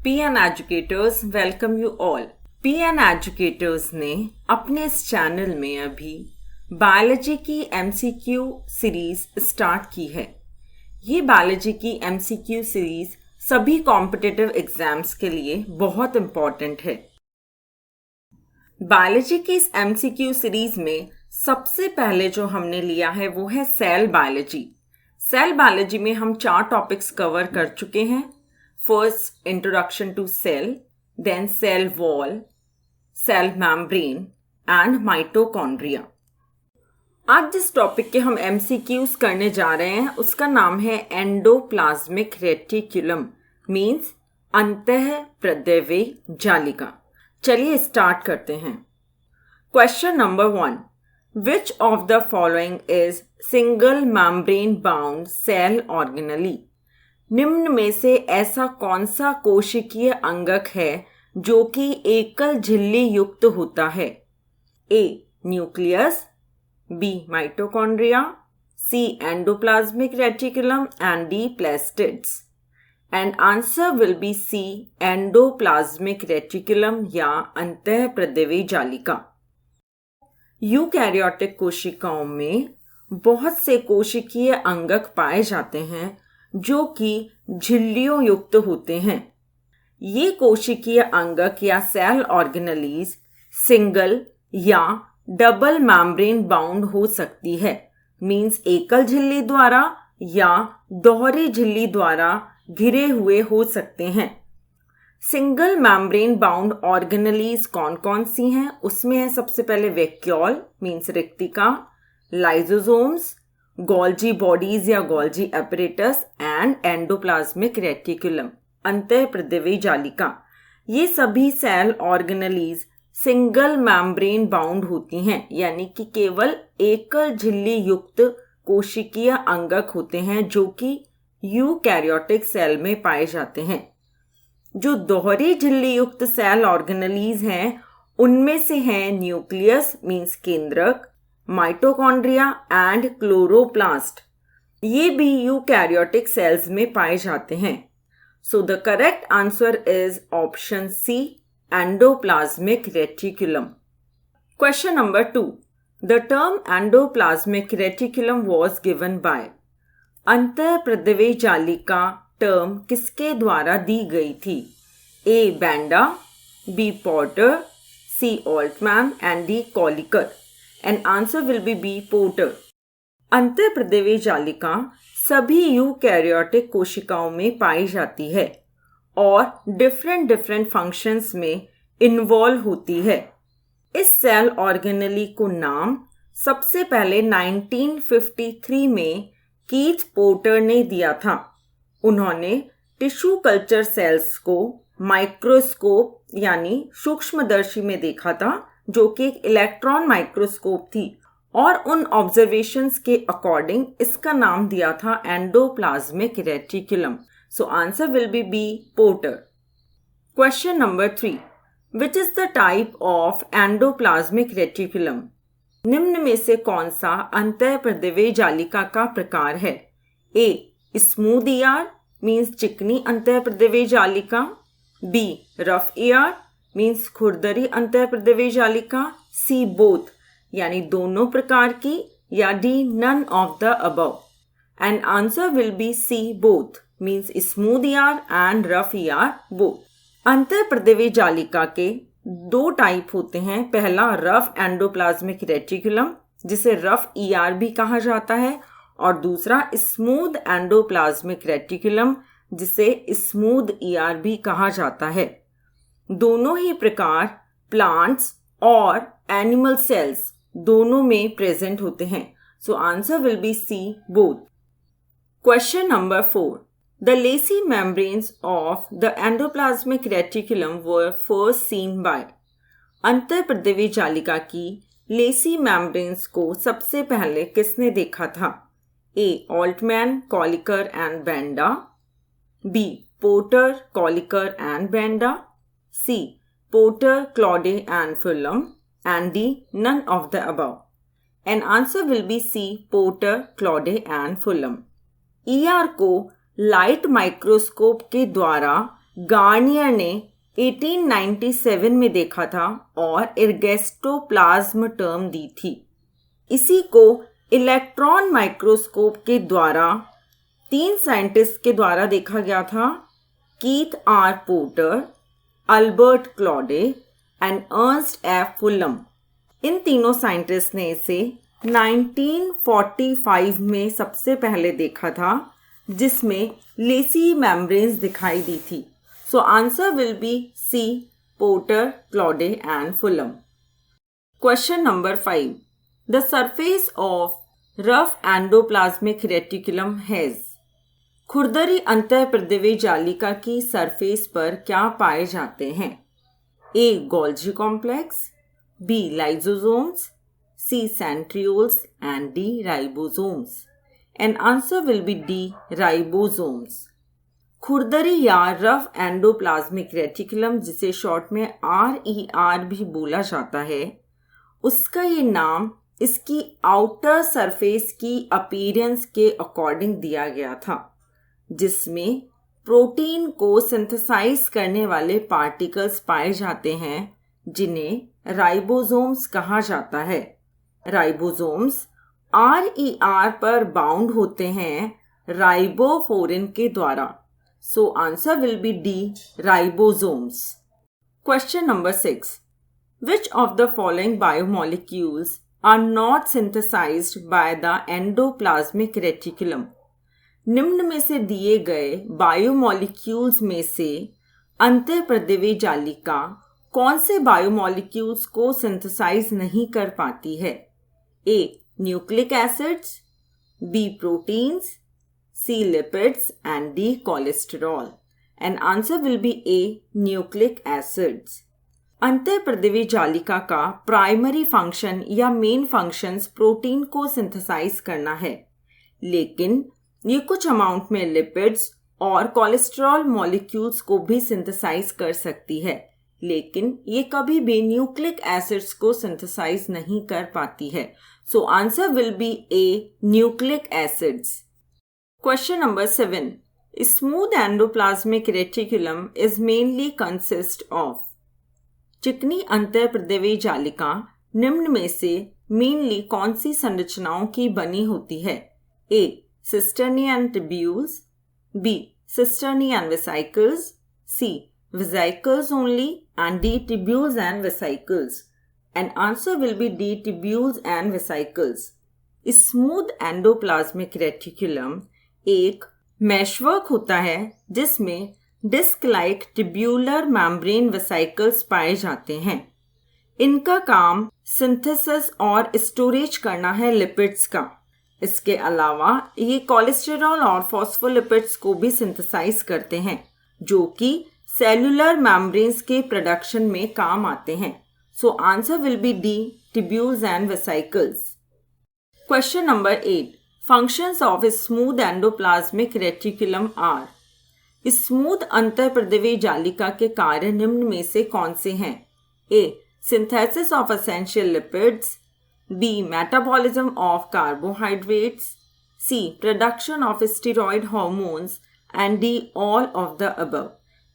PN Educators welcome you all. PN Educators ने अपने इस चैनल में अभी बायोलॉजी की MCQ सीरीज स्टार्ट की है। ये बायोलॉजी की MCQ सीरीज सभी कॉम्पिटिटिव एग्जाम्स के लिए बहुत इम्पॉर्टेंट है। बायोलॉजी की इस MCQ सीरीज में सबसे पहले जो हमने लिया है वो है सेल बायोलॉजी। सेल बायोलॉजी में हम 4 टॉपिक्स कवर कर चुके हैं। First, introduction to cell, then cell wall, cell membrane and mitochondria. आज जिस टॉपिक के हम MCQs करने जा रहे हैं उसका नाम है एंडोप्लाज्मिक रेटिकुलम, मीन्स अंतःप्रद्रव्य जालिका। चलिए स्टार्ट करते हैं। Question number 1, which of the following is single membrane bound cell organelle? निम्न में से ऐसा कौन सा कोशिकीय अंगक है जो कि एकल झिल्ली युक्त होता है? A nucleus, B mitochondria, C endoplasmic reticulum and D plastids. And answer will be C endoplasmic reticulum या अंतःप्रद्रव्य जालिका। यूकैरियोटिक कोशिकाओं में बहुत से कोशिकीय अंगक पाए जाते हैं जो कि झिल्लियों युक्त होते हैं। ये कोशिकीय अंगक या सेल ऑर्गेनेलीज सिंगल या डबल मेम्ब्रेन बाउंड हो सकती है, मीन्स एकल झिल्ली द्वारा या दोहरी झिल्ली द्वारा घिरे हुए हो सकते हैं। सिंगल मेम्ब्रेन बाउंड ऑर्गेनेलीज कौन कौन सी हैं? उसमें है सबसे पहले वैक्यूल मीन्स रिक्तिका, लाइजोसोम्स, गोल्जी बॉडीज या Golgi apparatus and endoplasmic reticulum अंतःप्रद्रव्य जालिका। ये सभी cell organelles single membrane bound होती हैं, यानी कि केवल एकल झिल्ली युक्त कोशिकीय अंगक होते हैं जो कि यूकैरियोटिक सेल में पाए जाते हैं। जो दोहरी झिल्ली युक्त सेल ऑर्गेनेलीज हैं उनमें से हैं न्यूक्लियस मीन्स केंद्रक, माइटोकॉन्ड्रिया एंड क्लोरोप्लास्ट। ये भी यूकैरियोटिक सेल्स में पाए जाते हैं। So the correct answer is option C endoplasmic reticulum. Question number 2, the term endoplasmic reticulum was given by. अंतःप्रद्रव्य जालिका टर्म किसके द्वारा दी गई थी? A Benda, B Porter, C Altmann and D Kolliker. And answer will be B Porter. अंतःप्रद्रव्य जालिका सभी यूकैरियोटिक कोशिकाओं में पाई जाती है और डिफरेंट फंक्शंस में इन्वॉल्व होती है। इस सेल ऑर्गेनेली को नाम सबसे पहले 1953 में कीथ पोर्टर ने दिया था। उन्होंने टिश्यू कल्चर सेल्स को माइक्रोस्कोप यानी सूक्ष्मदर्शी में देखा था, जो कि एक इलेक्ट्रॉन माइक्रोस्कोप थी, और उन ऑब्जर्वेशंस के अकॉर्डिंग इसका नाम दिया था endoplasmic reticulum. So answer will be B Porter. Question number 3, which is the type of endoplasmic reticulum? निम्न में से कौन सा अंतःप्रद्रव्य जालिका का प्रकार है? ए स्मूथ ER मीन्स चिकनी अंतःप्रद्रव्य जालिका, बी रफ ER मीन्स खुरदरी अंतःप्रद्रव्य जालिका, सी बोथ यानी दोनों प्रकार की, या D none of the above. And answer will be C both means smooth ER and rough ER both. अंतःप्रद्रव्य जालिका के 2 टाइप होते हैं। पहला रफ एंडोप्लाज्मिक रेटिकुलम जिसे रफ ER भी कहा जाता है, और दूसरा स्मूथ एंडोप्लाज्मिक रेटिकुलम जिसे स्मूथ ER भी कहा जाता है। दोनों ही प्रकार प्लांट्स और एनिमल सेल्स दोनों में प्रेजेंट होते हैं। So answer will be C both. Question number 4, the lacy membranes of the endoplasmic reticulum were first seen by. अंतःप्रद्रव्य जालिका की लेसी मेम्ब्रेन्स को सबसे पहले किसने देखा था? A Altmann, Kolliker and Benda, B Porter, Kolliker and Benda, C Porter, Claude and Fullam, and D none of the above. And answer will be C Porter, Claude and Fullam. ER को light microscope के द्वारा Garnier ने 1897 में देखा था और एर्गोस्टोप्लाज्म term दी थी। इसी को इलेक्ट्रॉन माइक्रोस्कोप के द्वारा 3 साइंटिस्ट के द्वारा देखा गया था, Keith R Porter, Albert Claude and Ernest F Fullam. इन तीनों साइंटिस्ट ने इसे 1945 में सबसे पहले देखा था, जिसमें लेसी मेम्ब्रेन्स दिखाई दी थी। So answer will be C, Porter, Claude and Fullam. Question number 5. The surface of rough endoplasmic reticulum has. खुरदरी अंतःप्रदिवी जालिका की सरफेस पर क्या पाए जाते हैं? A. Golgi complex, B. Lysosomes, C. Centrioles and D. Ribosomes. And answer will be D. Ribosomes. खुरदरी या रफ एंडोप्लाज्मिक रेटिकुलम, जिसे शॉर्ट में RER भी बोला जाता है, उसका ये नाम इसकी आउटर सरफेस की अपीयरेंस के अकॉर्डिंग दिया गया था, जिसमें प्रोटीन को सिंथेसाइज करने वाले पार्टिकल्स पाए जाते हैं, जिन्हें राइबोसोम्स कहा जाता है। राइबोसोम्स RER पर बाउंड होते हैं राइबोफोरिन के द्वारा। So answer will be D, ribosomes. Question number 6. Which of the following biomolecules are not synthesized by the endoplasmic reticulum? निम्न में से दिए गए बायोमोलिक्यूल्स में से अंतःप्रदिवी जालिका कौन से बायोमोलिक्यूल्स को सिंथेसाइज नहीं कर पाती है? A. Nucleic acids, B. Proteins, C. lipids and D. cholesterol. And answer will be A. nucleic acids. अंतःप्रदिवी जालिका का प्राइमरी फंक्शन या मेन फंक्शंस प्रोटीन को सिंथेसाइज करना है, लेकिन ये कुछ अमाउंट में लिपिड्स और कोलेस्ट्रॉल मॉलिक्यूल्स को भी सिंथेसाइज कर सकती है, लेकिन ये कभी भी न्यूक्लिक एसिड्स को सिंथेसाइज नहीं कर पाती है। So answer will B A. Nucleic acids. Question number 7. Smooth endoplasmic reticulum is mainly consist of. चिकनी अंतःप्रदिवी जालिका निम्न में से मेनली कौन सी संरचनाओं की बनी होती है? A. Cisternae and tubules, B. Cisternae and vesicles, C. Vesicles only and D. Tubules and vesicles. And answer will be D. Tubules and vesicles. Smooth endoplasmic reticulum एक मैशवर्क होता है जिसमें disc like tubular membrane vesicles पाए जाते हैं। इनका काम synthesis और स्टोरेज करना है लिपिड्स का। इसके अलावा ये कोलेस्टेरॉल और फॉस्फोलिपिड्स को भी सिंथेसाइज करते हैं, जो कि सेलुलर मेम्ब्रेन्स के प्रोडक्शन में काम आते हैं। So answer will be D, tubules and vesicles. Question number 8. Functions of smooth endoplasmic reticulum are. Smooth अंतःप्रदिवी जालिका के कार्य निम्न में से कौन से हैं? A. Synthesis of essential lipids, B. Metabolism of carbohydrates, C. Production of steroid hormones and D. All of the above.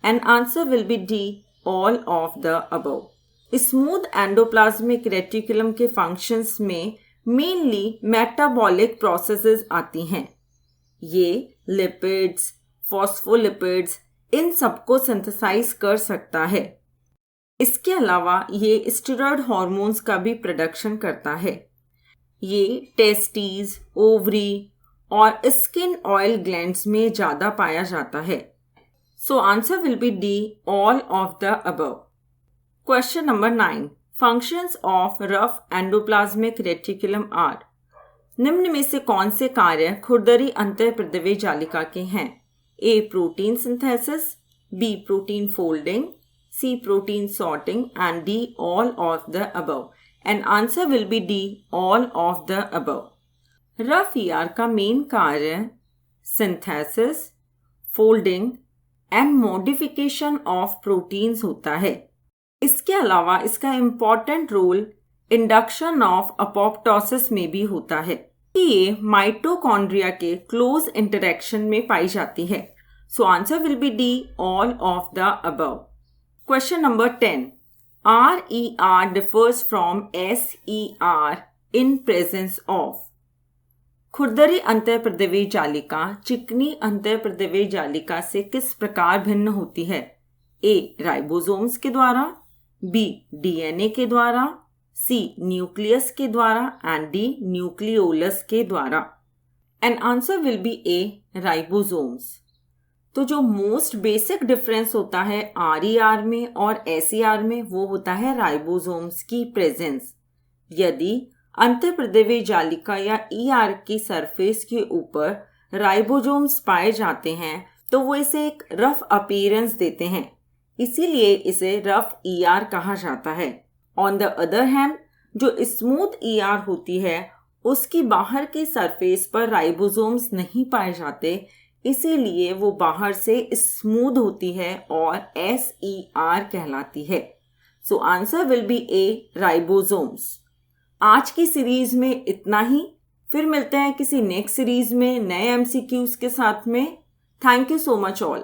And answer will be D. All of the above. Smooth endoplasmic reticulum के functions में mainly metabolic processes आती हैं। ये lipids, phospholipids, इन सबको synthesise कर सकता है। इसके अलावा ये स्टेरॉयड हार्मोन्स का भी प्रोडक्शन करता है। ये टेस्टीज, ओवरी और स्किन ऑयल ग्लैंड्स में ज़्यादा पाया जाता है। So answer will be D, all of the above. Question number 9. Functions of rough endoplasmic reticulum are. निम्न में से कौन से कार्य खुरदरी अंतःप्रदिवी जालिका के हैं? A. Protein synthesis, B. Protein folding, C. Protein sorting and D. All of the above. And answer will be D, all of the above. Rough ER का मेन कार्य synthesis, folding and modification of proteins होता है। इसके अलावा इसका important role induction of apoptosis में भी होता है। ये माइटोकॉन्ड्रिया के क्लोज इंटरेक्शन में पाई जाती है। So answer will be D, all of the above. Question number 10. RER differs from SER in presence of. खुरदरी अंतःप्रदेवी जालिका चिकनी अंतःप्रदेवी जालिका से किस प्रकार भिन्न होती है? A. राइबोसोम्स के द्वारा, B. DNA के द्वारा, C. न्यूक्लियस के द्वारा and D. न्यूक्लियोलस के द्वारा. And answer will be A. Ribosomes. तो जो मोस्ट बेसिक डिफरेंस होता है RER में और SER में वो होता है राइबोसोम्स की प्रेजेंस. यदि अंतःप्रदेवी जालिका या ER की सरफेस के ऊपर राइबोसोम्स पाए जाते हैं तो वो इसे एक रफ अपीयरेंस देते हैं, इसीलिए इसे रफ ER कहा जाता है. ऑन द अदर हैंड जो स्मूथ ER होती है उसकी बाहर की सरफेस पर राइबोसोम्स नहीं पाए जाते, इसीलिए वो बाहर से स्मूथ होती है और SER कहलाती है. So answer will B A. Ribosomes. आज की सीरीज में इतना ही. फिर मिलते हैं किसी नेक्स्ट सीरीज में नए MCQs के साथ में. Thank you so much all.